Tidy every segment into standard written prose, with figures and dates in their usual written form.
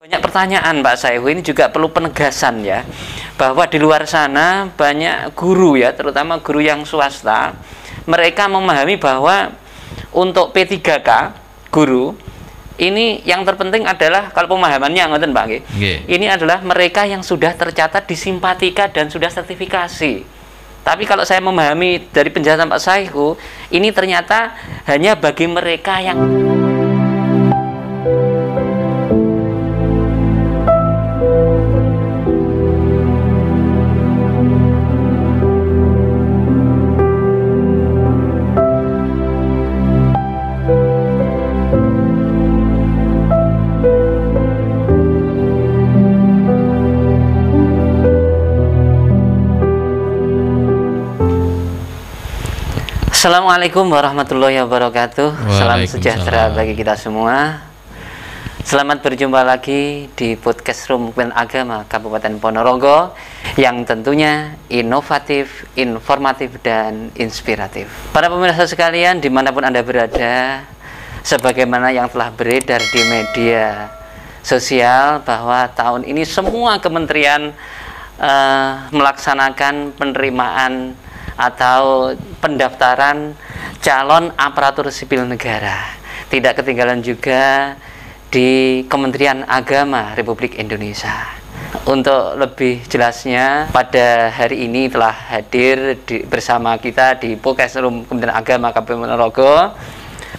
Banyak pertanyaan Pak Saihu, ini juga perlu penegasan ya, bahwa di luar sana banyak guru ya, terutama guru yang swasta, mereka memahami bahwa untuk P3K guru ini yang terpenting adalah, kalau pemahamannya ngoten Pak nggih, ini adalah mereka yang sudah tercatat di Simpatika dan sudah sertifikasi. Tapi kalau saya memahami dari penjelasan Pak Saihu, ini ternyata hanya bagi mereka yang Assalamualaikum warahmatullahi wabarakatuh. Salam sejahtera bagi kita semua. Selamat berjumpa lagi di podcast Room Kementerian Agama Kabupaten Ponorogo yang tentunya inovatif, informatif, dan inspiratif. Para pemirsa sekalian dimanapun Anda berada, sebagaimana yang telah beredar di media sosial bahwa tahun ini semua kementerian melaksanakan penerimaan atau pendaftaran calon aparatur sipil negara. Tidak ketinggalan juga di Kementerian Agama Republik Indonesia. Untuk lebih jelasnya, pada hari ini telah hadir bersama kita di podcast Room Kementerian Agama Kabupaten Ponorogo.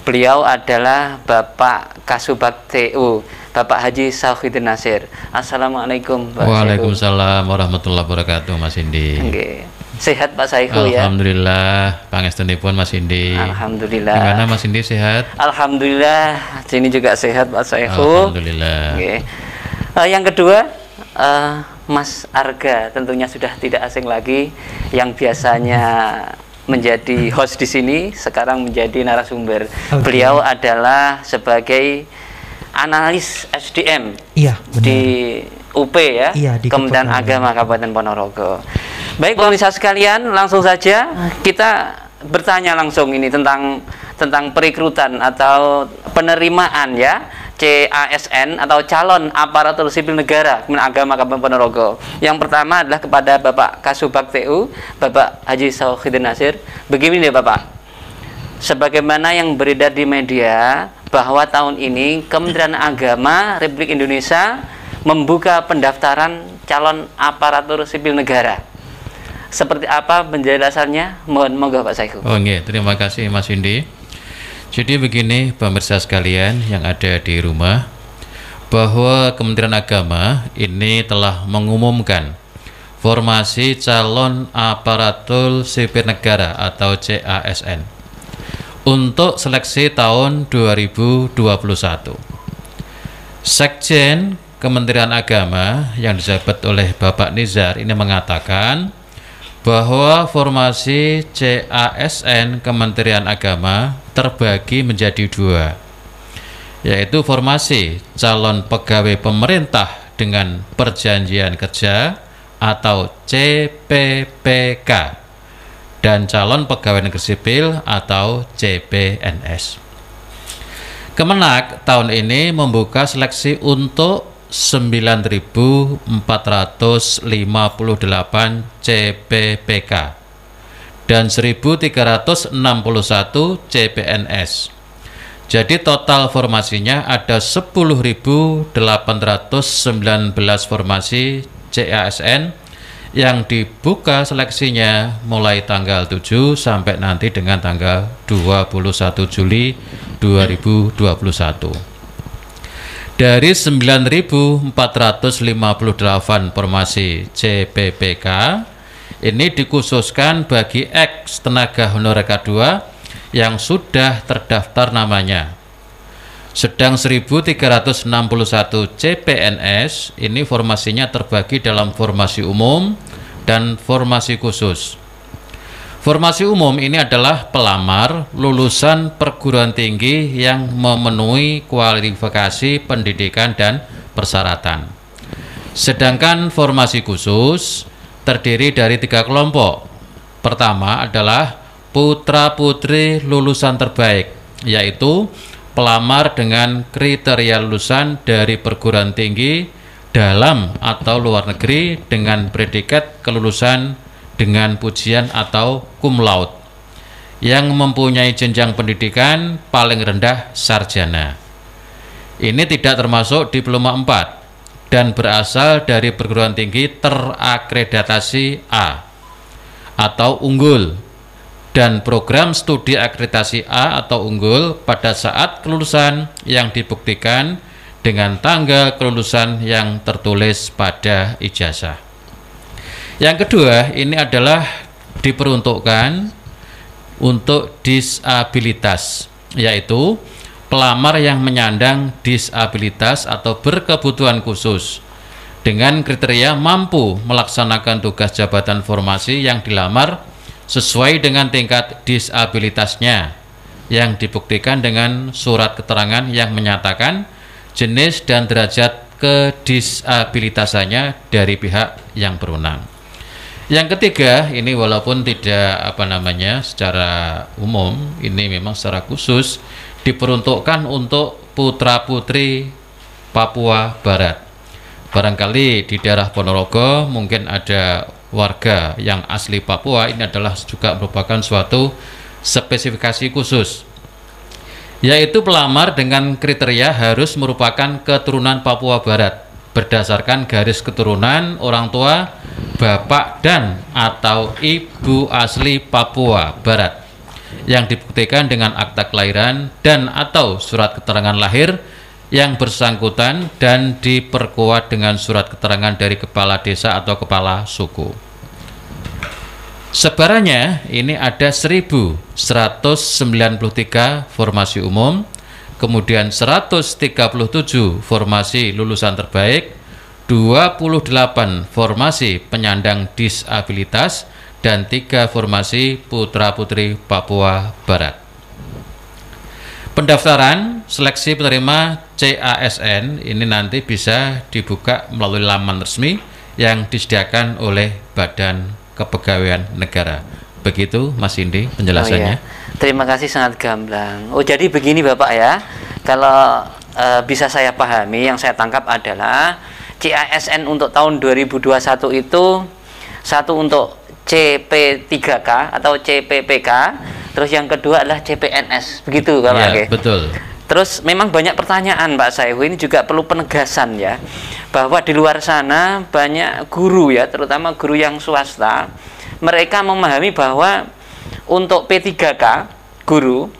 Beliau adalah Bapak Kasubag TU, Bapak Haji Sauhidin Nasir. Assalamualaikum Pak. Waalaikumsalam warahmatullahi wabarakatuh, Mas Indi. Okay. Sehat Pak Saihu ya? Alhamdulillah, pangestunipun Mas Indi. Alhamdulillah. Gimana Mas Indi, sehat? Alhamdulillah, sini juga sehat Pak Saihu. Alhamdulillah. Okay. Yang kedua, Mas Arga tentunya sudah tidak asing lagi, yang biasanya menjadi host di sini, sekarang menjadi narasumber. Okay. Beliau adalah sebagai analis SDM di UP ya, Kementerian Agama Kabupaten Ponorogo. Baik pemirsa sekalian, langsung saja kita bertanya langsung ini tentang perekrutan atau penerimaan ya, CASN atau calon aparatur sipil negara Kementerian Agama Kabupaten Ponorogo. Yang pertama adalah kepada Bapak Kasubag TU, Bapak Haji Sauhidin Nasir. Begini deh Bapak, sebagaimana yang beredar di media bahwa tahun ini Kementerian Agama Republik Indonesia membuka pendaftaran calon aparatur sipil negara. Seperti apa penjelasannya? Mohon monggo Pak Saihu. Terima kasih Mas Indi. Jadi begini pemirsa sekalian yang ada di rumah, bahwa Kementerian Agama ini telah mengumumkan formasi calon aparatur sipil negara atau CASN untuk seleksi tahun 2021. Sekjen Kementerian Agama yang dijabat oleh Bapak Nizar ini mengatakan bahwa formasi CASN Kementerian Agama terbagi menjadi dua, yaitu formasi calon pegawai pemerintah dengan perjanjian kerja atau CPPK dan calon pegawai negeri sipil atau CPNS. Kemenak tahun ini membuka seleksi untuk 9.458 CPPK dan 1.361 CPNS. Jadi total formasinya ada 10.819 formasi CASN yang dibuka seleksinya mulai tanggal 7 sampai nanti dengan tanggal 21 Juli 2021. Dari 9.458 formasi CPPK ini dikhususkan bagi ex tenaga honorer K2 yang sudah terdaftar namanya. Sedang 1.361 CPNS ini formasinya terbagi dalam formasi umum dan formasi khusus. Formasi umum ini adalah pelamar lulusan perguruan tinggi yang memenuhi kualifikasi pendidikan dan persyaratan. Sedangkan formasi khusus terdiri dari 3 kelompok. Pertama adalah putra-putri lulusan terbaik, yaitu pelamar dengan kriteria lulusan dari perguruan tinggi dalam atau luar negeri dengan predikat kelulusan dengan pujian atau cum laude yang mempunyai jenjang pendidikan paling rendah sarjana. Ini tidak termasuk diploma 4 dan berasal dari perguruan tinggi terakreditasi A atau unggul dan program studi akreditasi A atau unggul pada saat kelulusan yang dibuktikan dengan tanggal kelulusan yang tertulis pada ijazah. Yang kedua, ini adalah diperuntukkan untuk disabilitas, yaitu pelamar yang menyandang disabilitas atau berkebutuhan khusus dengan kriteria mampu melaksanakan tugas jabatan formasi yang dilamar sesuai dengan tingkat disabilitasnya yang dibuktikan dengan surat keterangan yang menyatakan jenis dan derajat kedisabilitasannya dari pihak yang berwenang. Yang ketiga, ini walaupun tidak secara umum, ini memang secara khusus diperuntukkan untuk putra-putri Papua Barat. Barangkali di daerah Ponorogo mungkin ada warga yang asli Papua, ini adalah juga merupakan suatu spesifikasi khusus, yaitu pelamar dengan kriteria harus merupakan keturunan Papua Barat berdasarkan garis keturunan orang tua bapak dan atau ibu asli Papua Barat yang dibuktikan dengan akta kelahiran dan atau surat keterangan lahir yang bersangkutan dan diperkuat dengan surat keterangan dari kepala desa atau kepala suku. Sebarannya ini ada 1193 formasi umum, kemudian 137 formasi lulusan terbaik, 28 formasi penyandang disabilitas, dan 3 formasi putra-putri Papua Barat. Pendaftaran seleksi penerima CASN ini nanti bisa dibuka melalui laman resmi yang disediakan oleh Badan Kepegawaian Negara. Begitu Mas Indi penjelasannya. Oh, iya. Terima kasih, sangat gamblang. Oh, jadi begini Bapak ya, kalau bisa saya pahami, yang saya tangkap adalah CASN untuk tahun 2021 itu satu untuk CP3K atau CPPK, terus yang kedua adalah CPNS, begitu Bapak? Ya, betul. Terus memang banyak pertanyaan Pak Saihu, ini juga perlu penegasan ya, bahwa di luar sana banyak guru ya, terutama guru yang swasta, mereka memahami bahwa untuk P3K guru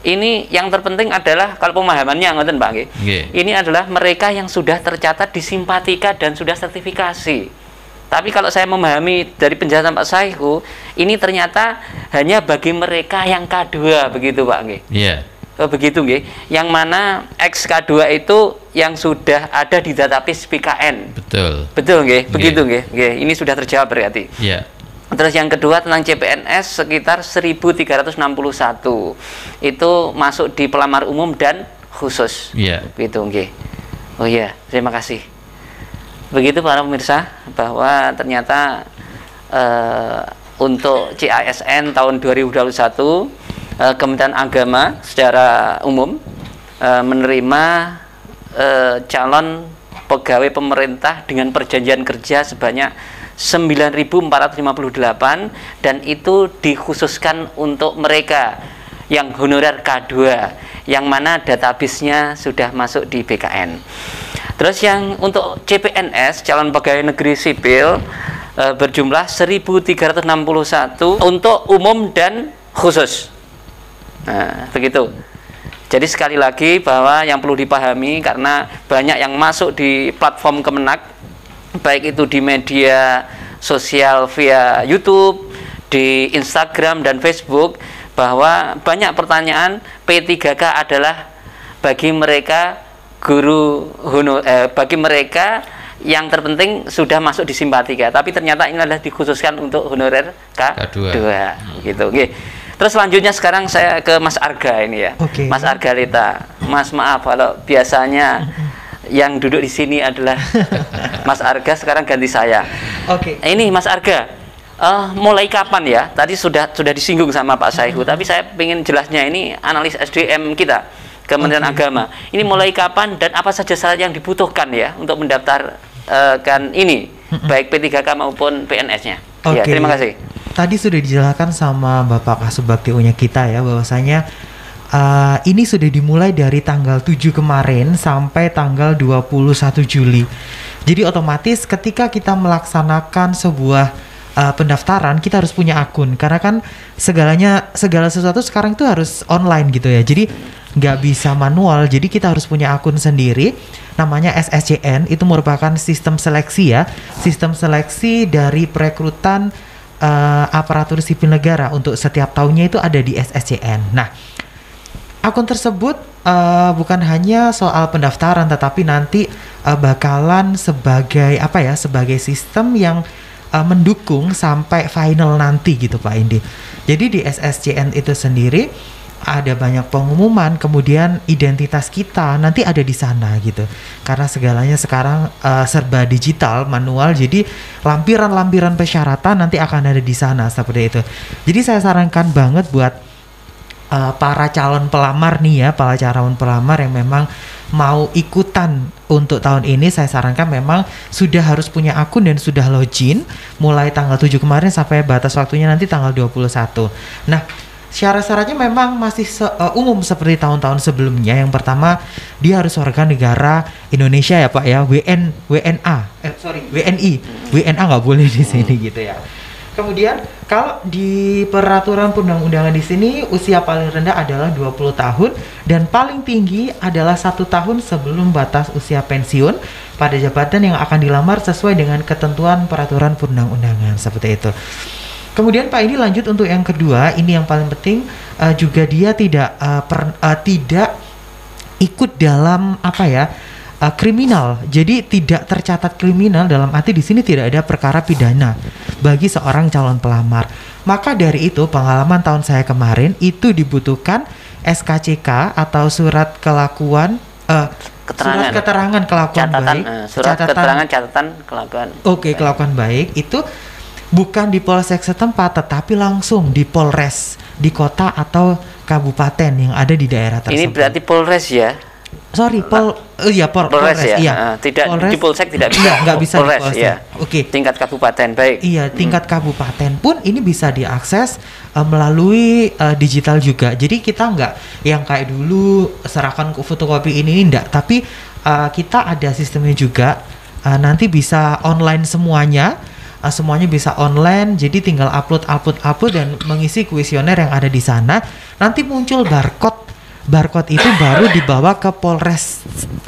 ini yang terpenting adalah, kalau pemahamannya ngoten Pak nggih, ini adalah mereka yang sudah tercatat di Simpatika dan sudah sertifikasi. Tapi kalau saya memahami dari penjelasan Pak Saihu, ini ternyata hanya bagi mereka yang K2, begitu Pak nggih. Iya. Oh, begitu nggih. Yang mana XK2 itu yang sudah ada di database PKN. Betul. Betul nggih, begitu nggih. Ini sudah terjawab berarti. Iya. Terus yang kedua tentang CPNS sekitar 1361. Itu masuk di pelamar umum dan khusus. Iya. Begitu nggih. Oh iya, terima kasih. Begitu para pemirsa, bahwa ternyata untuk CASN tahun 2021 Kementerian Agama secara umum menerima calon pegawai pemerintah dengan perjanjian kerja sebanyak 9.458, dan itu dikhususkan untuk mereka yang honorer K2 yang mana database-nya sudah masuk di BKN. Terus yang untuk CPNS calon pegawai negeri sipil berjumlah 1.361 untuk umum dan khusus. Nah, begitu. Jadi sekali lagi bahwa yang perlu dipahami, karena banyak yang masuk di platform Kemenak, baik itu di media sosial via YouTube, di Instagram dan Facebook, bahwa banyak pertanyaan P3K adalah bagi mereka guru bagi mereka yang terpenting sudah masuk di Simpatika, tapi ternyata ini adalah dikhususkan untuk honorer K2. Gitu. Oke. Terus selanjutnya sekarang saya ke Mas Arga ini ya. Okay. Mas Arga Leta. Mas, maaf kalau biasanya yang duduk di sini adalah Mas Arga, sekarang ganti saya. Oke. Ini Mas Arga, mulai kapan ya? Tadi sudah disinggung sama Pak Saihu, tapi saya ingin jelasnya ini analis SDM kita. Kementerian Agama. Ini mulai kapan dan apa saja syarat yang dibutuhkan ya untuk mendaftarkan ini, baik P3K maupun PNS-nya. Ya, terima kasih. Tadi sudah dijelaskan sama Bapak Kasubag TU-nya kita ya, bahwasanya ini sudah dimulai dari tanggal 7 kemarin sampai tanggal 21 Juli. Jadi otomatis ketika kita melaksanakan sebuah pendaftaran, kita harus punya akun, karena kan segala sesuatu sekarang itu harus online gitu ya, jadi nggak bisa manual, jadi kita harus punya akun sendiri, namanya SSCN. Itu merupakan sistem seleksi ya, sistem seleksi dari perekrutan aparatur sipil negara untuk setiap tahunnya itu ada di SSCN. Nah, akun tersebut bukan hanya soal pendaftaran, tetapi nanti bakalan sebagai sebagai sistem yang mendukung sampai final nanti gitu Pak Indi. Jadi di SSCN itu sendiri ada banyak pengumuman, kemudian identitas kita nanti ada di sana gitu. Karena segalanya sekarang serba digital, manual, jadi lampiran-lampiran persyaratan nanti akan ada di sana seperti itu. Jadi saya sarankan banget buat para calon pelamar nih ya, para calon pelamar yang memang mau ikutan untuk tahun ini, saya sarankan memang sudah harus punya akun dan sudah login mulai tanggal 7 kemarin sampai batas waktunya nanti tanggal 21. Nah, syarat-syaratnya memang masih umum seperti tahun-tahun sebelumnya. Yang pertama, dia harus warga negara Indonesia ya Pak ya, WNI nggak boleh di sini gitu ya. Kemudian kalau di peraturan perundang-undangan di sini usia paling rendah adalah 20 tahun dan paling tinggi adalah 1 tahun sebelum batas usia pensiun pada jabatan yang akan dilamar sesuai dengan ketentuan peraturan perundang-undangan seperti itu. Kemudian Pak, ini lanjut untuk yang kedua, ini yang paling penting, juga dia tidak ikut dalam kriminal. Jadi tidak tercatat kriminal, dalam arti di sini tidak ada perkara pidana bagi seorang calon pelamar. Maka dari itu pengalaman tahun saya kemarin itu dibutuhkan SKCK atau surat kelakuan surat keterangan kelakuan baik. Keterangan catatan kelakuan. Oke, kelakuan baik itu bukan di polsek setempat, tetapi langsung di Polres di kota atau kabupaten yang ada di daerah tersebut. Ini berarti Polres ya? Sorry, Polres ya. Iya. Tidak Polres, di Polsek tidak bisa. Nggak bisa Polres, di Polsek. ya. Oke. Tingkat kabupaten, baik. Iya, tingkat kabupaten pun ini bisa diakses melalui digital juga. Jadi kita nggak yang kayak dulu serahkan ke fotokopi ini enggak, tapi kita ada sistemnya juga. Nanti bisa online semuanya. Semuanya bisa online, jadi tinggal upload dan mengisi kuesioner yang ada di sana. Nanti muncul barcode itu baru dibawa ke Polres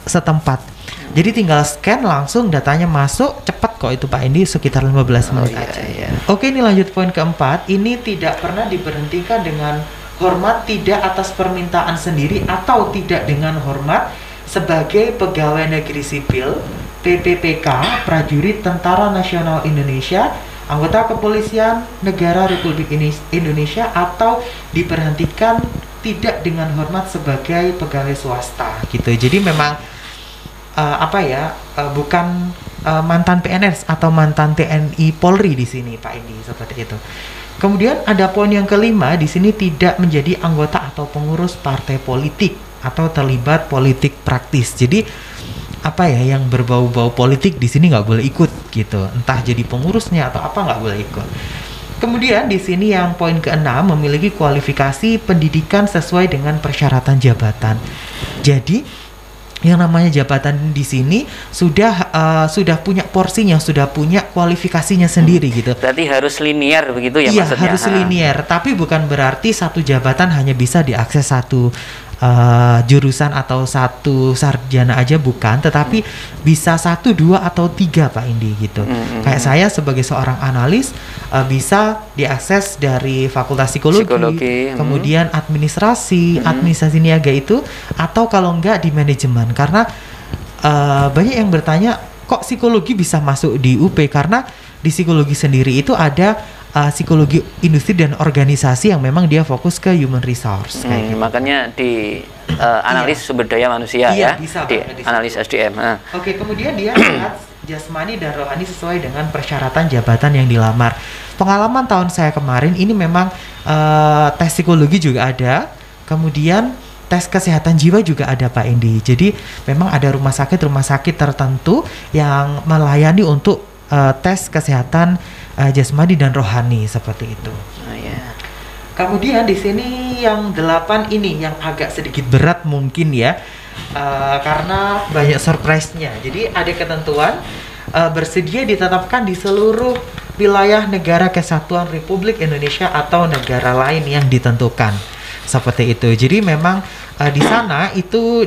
setempat. Jadi tinggal scan langsung datanya masuk, cepat kok itu Pak Indi, sekitar 15 menit aja. Iya. Oke, ini lanjut poin keempat. Ini tidak pernah diberhentikan dengan hormat tidak atas permintaan sendiri atau tidak dengan hormat sebagai pegawai negeri sipil, PPPK, prajurit Tentara Nasional Indonesia, anggota kepolisian negara Republik Indonesia, atau diberhentikan tidak dengan hormat sebagai pegawai swasta gitu. Jadi memang bukan mantan PNS atau mantan TNI Polri di sini Pak Indi, seperti itu. Kemudian ada poin yang kelima, di sini tidak menjadi anggota atau pengurus partai politik atau terlibat politik praktis. Jadi yang berbau-bau politik di sini nggak boleh ikut gitu, entah jadi pengurusnya atau apa, nggak boleh ikut. Kemudian di sini yang poin keenam, memiliki kualifikasi pendidikan sesuai dengan persyaratan jabatan. Jadi yang namanya jabatan di sini sudah punya porsinya, sudah punya kualifikasinya sendiri gitu. Berarti harus linear begitu ya, iya, maksudnya? Iya, harus linear, tapi bukan berarti satu jabatan hanya bisa diakses satu jurusan atau satu sarjana aja, bukan, tetapi bisa 1, 2 atau 3 Pak Indi gitu. Kayak saya sebagai seorang analis bisa diakses dari Fakultas Psikologi. Kemudian administrasi niaga itu, atau kalau enggak di manajemen. Karena banyak yang bertanya kok psikologi bisa masuk di UP, karena di psikologi sendiri itu ada psikologi industri dan organisasi yang memang dia fokus ke human resource kayak gitu. Makanya di analis sumber daya manusia bisa, di analis SDM. Oke, kemudian dia sehat jasmani dan rohani sesuai dengan persyaratan jabatan yang dilamar. Pengalaman tahun saya kemarin ini memang tes psikologi juga ada. Kemudian tes kesehatan jiwa juga ada Pak Indi. Jadi memang ada rumah sakit tertentu yang melayani untuk tes kesehatan jasmani dan rohani seperti itu. Oh, yeah. Kemudian di sini yang 8 ini yang agak sedikit berat mungkin ya, karena banyak surprise-nya. Jadi ada ketentuan bersedia ditetapkan di seluruh wilayah negara kesatuan Republik Indonesia atau negara lain yang ditentukan. Seperti itu. Jadi memang di sana itu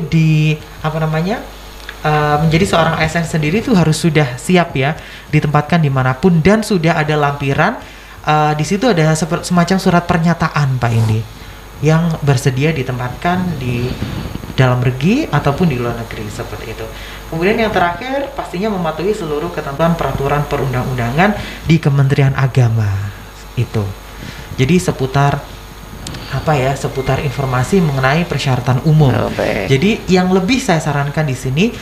menjadi seorang ASN sendiri itu harus sudah siap ya ditempatkan dimanapun, dan sudah ada lampiran di situ ada semacam surat pernyataan Pak Indi yang bersedia ditempatkan di dalam negeri ataupun di luar negeri seperti itu. Kemudian yang terakhir pastinya mematuhi seluruh ketentuan peraturan perundang-undangan di Kementerian Agama itu. Jadi seputar informasi mengenai persyaratan umum. Jadi yang lebih saya sarankan di sini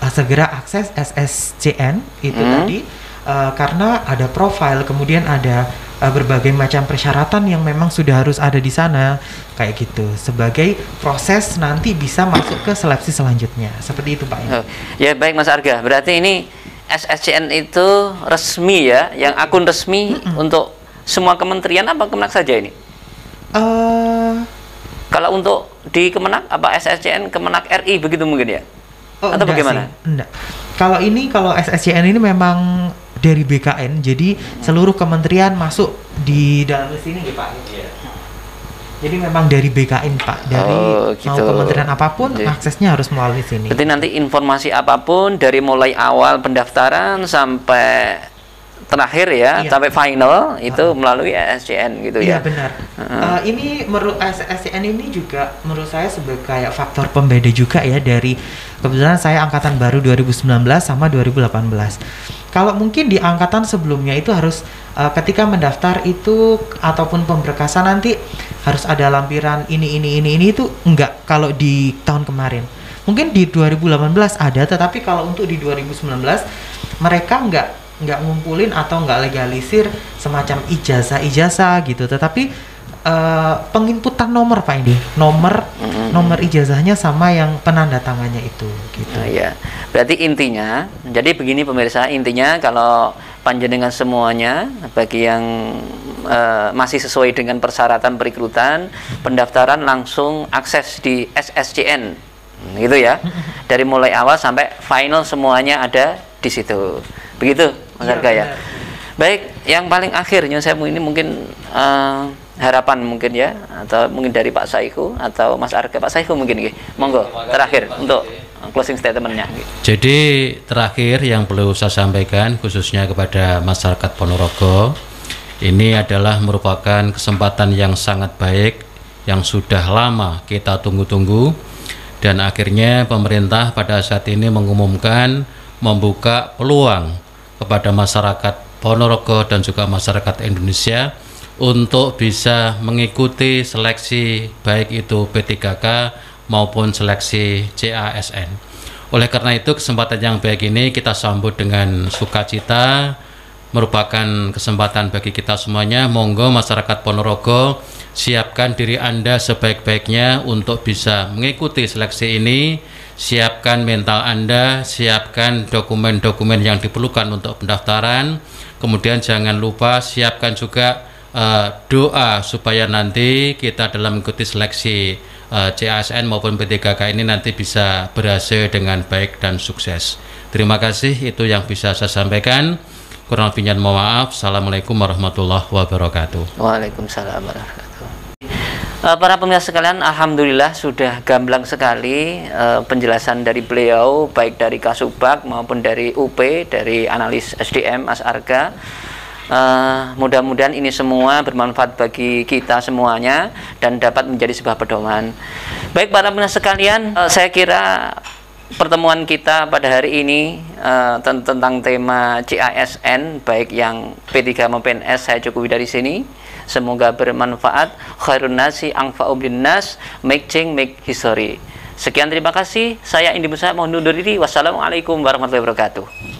segera akses SSCN itu tadi, karena ada profil, kemudian ada berbagai macam persyaratan yang memang sudah harus ada di sana kayak gitu, sebagai proses nanti bisa masuk ke seleksi selanjutnya. Seperti itu Pak. Ya baik Mas Arga, berarti ini SSCN itu resmi ya, yang akun resmi untuk semua kementerian apa Kemenak saja ini? Kalau untuk di Kemenak apa SSCN Kemenak RI begitu mungkin ya? Atau bagaimana? Enggak. Kalau SSCN ini memang dari BKN, jadi seluruh kementerian masuk di dalam sini ya Pak. Jadi memang dari BKN Pak, dari gitu. mau kementerian apapun aksesnya harus melalui sini. Berarti nanti informasi apapun dari mulai awal pendaftaran sampai terakhir ya, sampai final itu melalui SSCN gitu ya. Iya benar. Ini menurut SSCN ini juga menurut saya sebagai kayak faktor pembeda juga ya, dari kebetulan saya angkatan baru 2019 sama 2018. Kalau mungkin di angkatan sebelumnya itu harus ketika mendaftar itu ataupun pemberkasan nanti harus ada lampiran ini itu enggak. Kalau di tahun kemarin mungkin di 2018 ada, tetapi kalau untuk di 2019 mereka nggak ngumpulin atau nggak legalisir semacam ijazah gitu, tetapi penginputan nomor Pak Indi, nomor ijazahnya sama yang penanda tangannya itu gitu. Ya, berarti intinya, jadi begini pemirsa, intinya kalau panjenengan semuanya bagi yang masih sesuai dengan persyaratan perekrutan, pendaftaran langsung akses di SSCN gitu ya, dari mulai awal sampai final semuanya ada di situ, begitu Mas Arga ya. Baik, yang paling akhirnya saya ini mungkin harapan mungkin ya, atau mungkin dari Pak Saihu atau Mas Arga. Pak Saihu mungkin monggo terakhir untuk closing statementnya. Jadi terakhir yang perlu saya sampaikan khususnya kepada masyarakat Ponorogo, ini adalah merupakan kesempatan yang sangat baik yang sudah lama kita tunggu-tunggu, dan akhirnya pemerintah pada saat ini mengumumkan membuka peluang kepada masyarakat Ponorogo dan juga masyarakat Indonesia untuk bisa mengikuti seleksi baik itu P3K maupun seleksi CASN. Oleh karena itu kesempatan yang baik ini kita sambut dengan sukacita, merupakan kesempatan bagi kita semuanya. Monggo masyarakat Ponorogo, siapkan diri Anda sebaik-baiknya untuk bisa mengikuti seleksi ini. Siapkan mental Anda, siapkan dokumen-dokumen yang diperlukan untuk pendaftaran. Kemudian jangan lupa siapkan juga doa supaya nanti kita dalam mengikuti seleksi CASN maupun P3K ini nanti bisa berhasil dengan baik dan sukses. Terima kasih, itu yang bisa saya sampaikan. Kurang lebihnya mohon maaf. Assalamualaikum warahmatullahi wabarakatuh. Waalaikumsalam warahmatullahi wabarakatuh. Para pemirsa sekalian, alhamdulillah sudah gamblang sekali penjelasan dari beliau, baik dari Kasubag maupun dari UP, dari analis SDM Mas Arga. Mudah-mudahan ini semua bermanfaat bagi kita semuanya dan dapat menjadi sebuah pedoman. Baik para pemirsa sekalian, saya kira pertemuan kita pada hari ini tentang tema CASN baik yang P3 maupun PNS saya cukupi dari sini. Semoga bermanfaat. Khairun nasi anfa'u binnas, make change, make history. Sekian, terima kasih. Saya Indi Musa mohon undur diri. Wassalamualaikum warahmatullahi wabarakatuh.